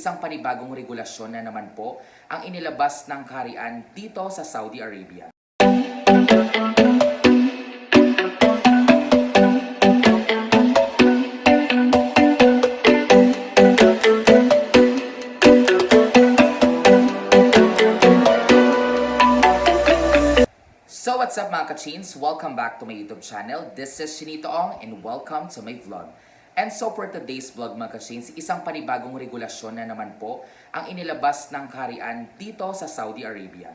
isang panibagong regulasyon na naman po ang inilabas ng Kaharian dito sa Saudi Arabia. So what's up mga ka-chains? Welcome back to my YouTube channel. This is Shinito Ong and welcome to my vlog. And so for today's vlog mga ka-chains, isang panibagong regulasyon na naman po ang inilabas ng Kaharian dito sa Saudi Arabia.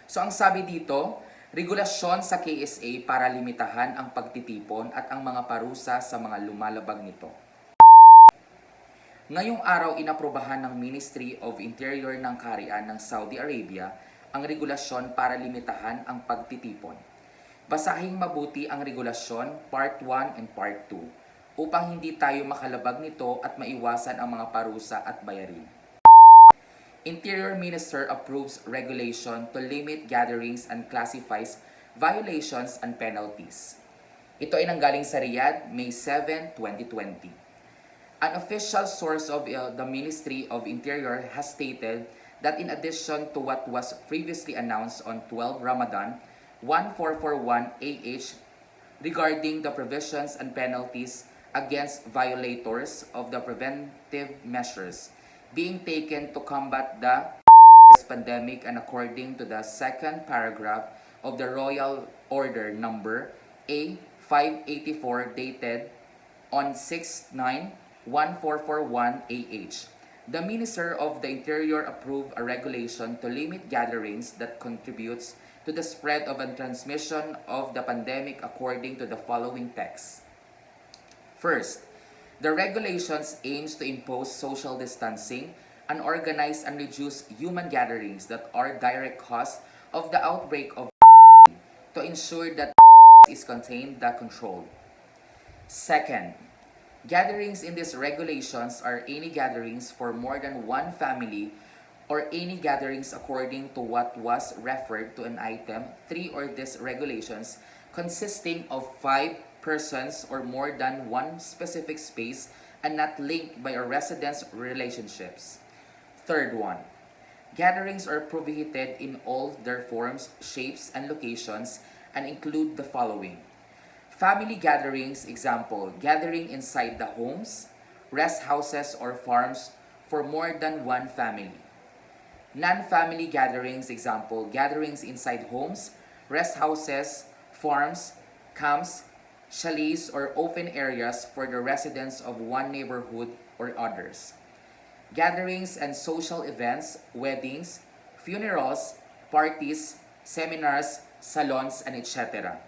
So ang sabi dito, regulasyon sa KSA para limitahan ang pagtitipon at ang mga parusa sa mga lumalabag nito. Ngayong araw inaprubahan ng Ministry of Interior ng Kaharian ng Saudi Arabia ang regulasyon para limitahan ang pagtitipon. Basahing mabuti ang regulasyon Part 1 and Part 2 upang hindi tayo makalabag nito at maiwasan ang mga parusa at bayarin. Interior Minister approves regulation to limit gatherings and classifies violations and penalties. Ito ay nanggaling sa Riyadh, May 7, 2020. An official source of the Ministry of Interior has stated that in addition to what was previously announced on 12 Ramadan 1441 AH regarding the provisions and penalties against violators of the preventive measures being taken to combat the pandemic, and according to the second paragraph of the Royal Order number A584 dated on 6/9/1441 AH, the Minister of the Interior approved a regulation to limit gatherings that contributes to the spread of and transmission of the pandemic according to the following text. First, the regulations aims to impose social distancing and organize and reduce human gatherings that are direct cause of the outbreak of to ensure that is contained and controlled. Second, gatherings in these regulations are any gatherings for more than one family or any gatherings according to what was referred to in item 3 or these regulations consisting of 5 persons or more than one specific space and not linked by a residence relationships. Third one, gatherings are prohibited in all their forms, shapes, and locations and include the following: family gatherings, example, gathering inside the homes, rest houses, or farms for more than one family. Non-family gatherings, example, gatherings inside homes, rest houses, farms, camps, chalets, or open areas for the residents of one neighborhood or others. Gatherings and social events, weddings, funerals, parties, seminars, salons, and etc.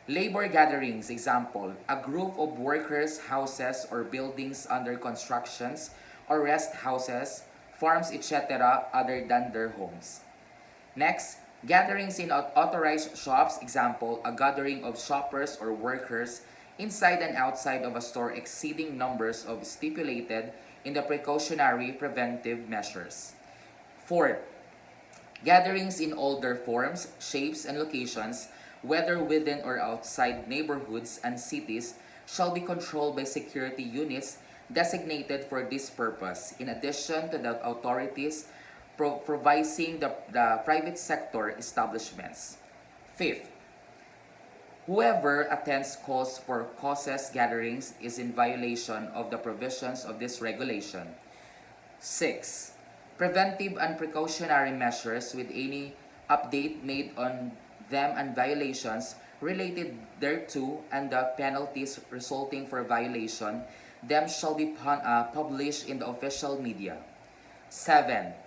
Labor gatherings, example, a group of workers' houses or buildings under constructions or rest houses, farms, etc. other than their homes. Next, gatherings in authorized shops, example, a gathering of shoppers or workers inside and outside of a store exceeding numbers of stipulated in the precautionary preventive measures. Fourth, gatherings in all their forms, shapes, and locations, whether within or outside neighborhoods and cities, shall be controlled by security units designated for this purpose, in addition to the authorities providing the private sector establishments. Fifth, whoever attends calls for causes gatherings is in violation of the provisions of this regulation. 6. Preventive and precautionary measures with any update made on them and violations related thereto and the penalties resulting for violation, them shall be published in the official media. 7.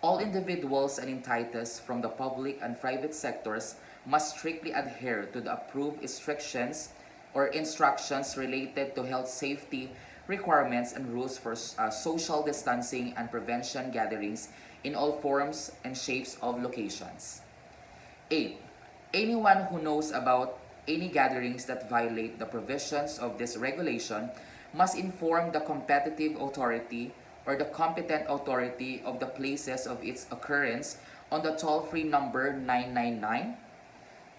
All individuals and entities from the public and private sectors must strictly adhere to the approved restrictions or instructions related to health safety requirements and rules for social distancing and prevention gatherings in all forms and shapes of locations. 8. Anyone who knows about any gatherings that violate the provisions of this regulation must inform the competitive authority or the competent authority of the places of its occurrence on the toll-free number 999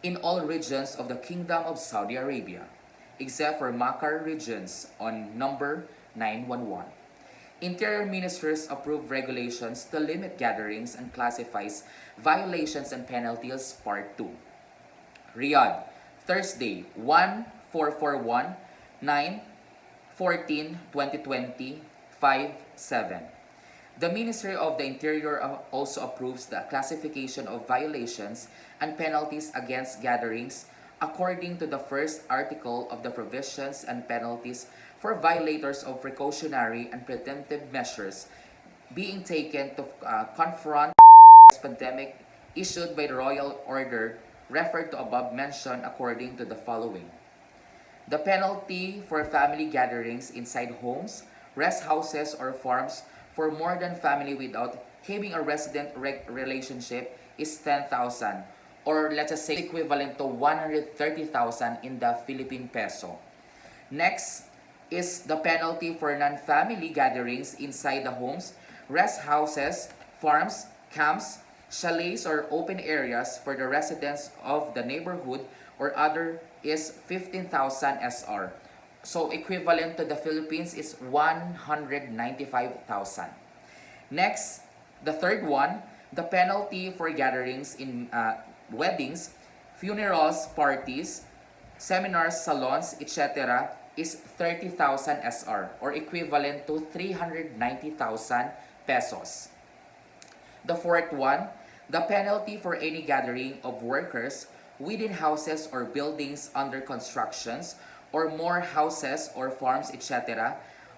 in all regions of the Kingdom of Saudi Arabia, except for Makar regions on number 911. Interior Ministers approve regulations to limit gatherings and classifies violations and penalties Part 2. Riyadh, Thursday, 1/4/41, 9/14/2020, 5/7. The Ministry of the Interior also approves the classification of violations and penalties against gatherings according to the first article of the provisions and penalties for violators of precautionary and preventive measures being taken to confront this pandemic issued by the Royal Order referred to above mentioned according to the following. The penalty for family gatherings inside homes, rest houses, or farms for more than family without having a resident relationship is 10,000, or let's just say equivalent to 130,000 in the Philippine peso. Next is the penalty for non-family gatherings inside the homes, rest houses, farms, camps, chalets, or open areas for the residents of the neighborhood or other is 15,000 SR. So equivalent to the Philippines is 195,000. Next, the third one, the penalty for gatherings in weddings, funerals, parties, seminars, salons, etc. is 30,000 SR or equivalent to 390,000 pesos. The fourth one, the penalty for any gathering of workers within houses or buildings under constructions or more houses or farms, etc.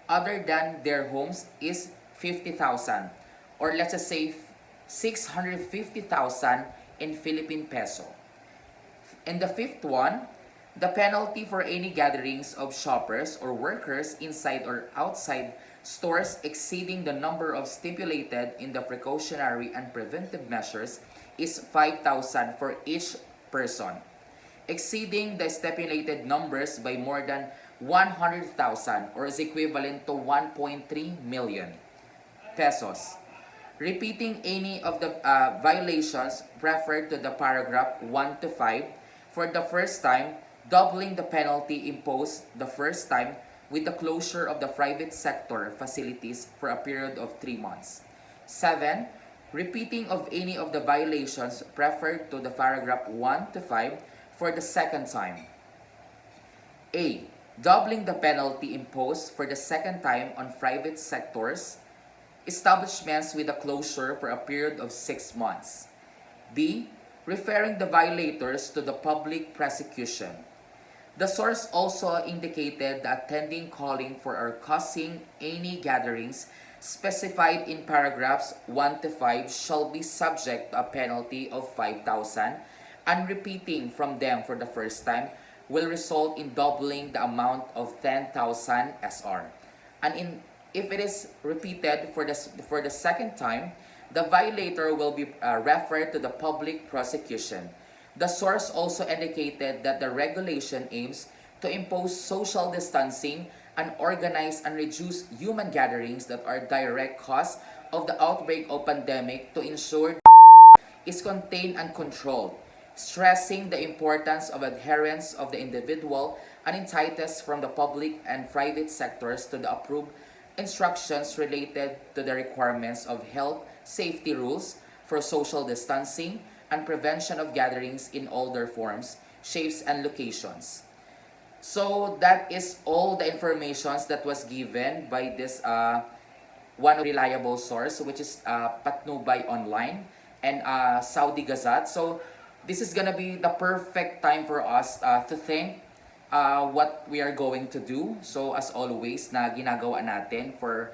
other than their homes is 50,000, or let's just say 650,000 in Philippine peso. And the fifth one, the penalty for any gatherings of shoppers or workers inside or outside stores exceeding the number of stipulated in the precautionary and preventive measures is 5,000 for each person. Exceeding the stipulated numbers by more than 100,000 or is equivalent to 1.3 million pesos. Repeating any of the violations referred to the paragraph 1 to 5 for the first time, doubling the penalty imposed the first time with the closure of the private sector facilities for a period of 3 months. 7. Repeating of any of the violations referred to the paragraph 1 to 5 for the second time. A. Doubling the penalty imposed for the second time on private sectors, establishments with a closure for a period of 6 months. B. Referring the violators to the public prosecution. The source also indicated that attending, calling for, or causing any gatherings specified in paragraphs 1 to 5 shall be subject to a penalty of 5,000, and repeating from them for the first time will result in doubling the amount of 10,000 SR. And if it is repeated for the second time, the violator will be referred to the public prosecution. The source also indicated that the regulation aims to impose social distancing and organize and reduce human gatherings that are direct cause of the outbreak of pandemic to ensure is contained and controlled, stressing the importance of adherence of the individual and entities from the public and private sectors to the approved instructions related to the requirements of health safety rules for social distancing and prevention of gatherings in all their forms, shapes, and locations. So that is all the information that was given by this one reliable source, which is PATNUBAY Online and Saudi Gazette. So this is gonna be the perfect time for us to think what we are going to do. So as always na ginagawa natin for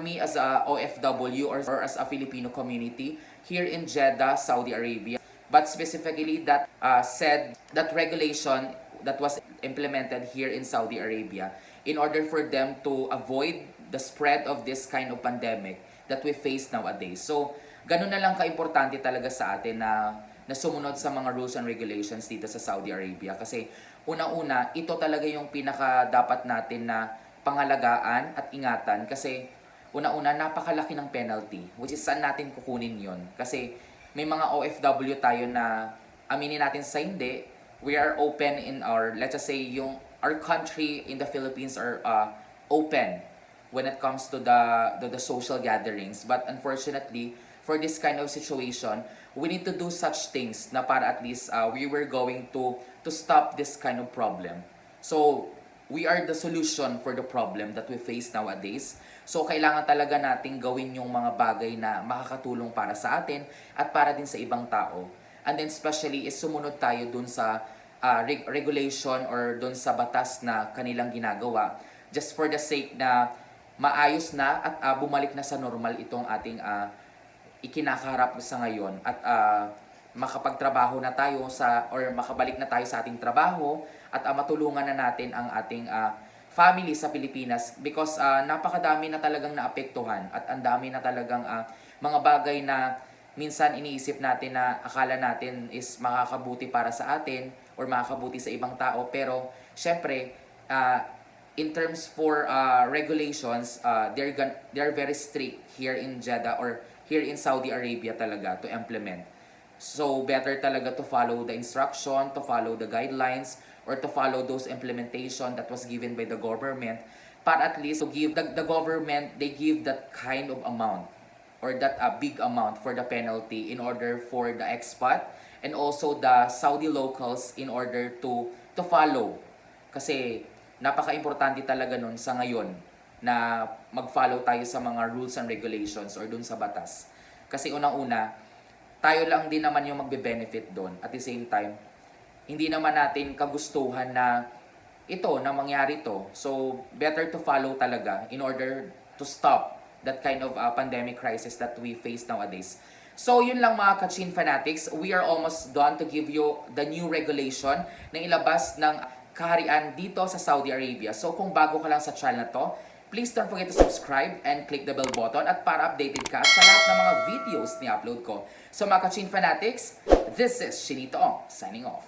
me as a OFW or as a Filipino community here in Jeddah, Saudi Arabia. But specifically that said that regulation that was implemented here in Saudi Arabia in order for them to avoid the spread of this kind of pandemic that we face nowadays. So ganun na lang kaimportante talaga sa atin na sumunod sa mga rules and regulations dito sa Saudi Arabia. Kasi una-una, ito talaga yung pinaka dapat natin na pangalagaan at ingatan. Kasi una-una, napakalaki ng penalty, which is saan natin kukunin yon. Kasi may mga OFW tayo na aminin natin sa hindi, we are open in our, let's just say, our country in the Philippines are open when it comes to the social gatherings. But unfortunately, for this kind of situation, we need to do such things na para at least we were going to stop this kind of problem. So, we are the solution for the problem that we face nowadays. So, kailangan talaga nating gawin yung mga bagay na makakatulong para sa atin at para din sa ibang tao. And then especially is sumunod tayo dun sa regulation or dun sa batas na kanilang ginagawa just for the sake na maayos na at bumalik na sa normal itong ating ikinakaharap sa ngayon at makapagtrabaho na tayo or makabalik na tayo sa ating trabaho at matulungan na natin ang ating family sa Pilipinas because napakadami na talagang naapektuhan at ang dami na talagang mga bagay na minsan iniisip natin na akala natin is makakabuti para sa atin or makakabuti sa ibang tao pero syempre in terms for regulations they're very strict here in Jeddah or here in Saudi Arabia talaga to implement. So, better talaga to follow the instruction, to follow the guidelines, or to follow those implementation that was given by the government. Para at least to give the government, they give that kind of amount or that big amount for the penalty in order for the expat and also the Saudi locals in order to follow. Kasi napaka-importante talaga nun sa ngayon na mag-follow tayo sa mga rules and regulations or dun sa batas. Kasi unang-una, tayo lang din naman yung magbe-benefit doon. At the same time, hindi naman natin kagustuhan na ito, na mangyari to. So, better to follow talaga in order to stop that kind of pandemic crisis that we face nowadays. So, yun lang mga Kachin fanatics. We are almost done to give you the new regulation na ilabas ng Kaharian dito sa Saudi Arabia. So, kung bago ka lang sa channel na to, please don't forget to subscribe and click the bell button at para updated ka sa lahat ng mga videos ni upload ko. So mga Kachin fanatics, this is Shinito Ong signing off.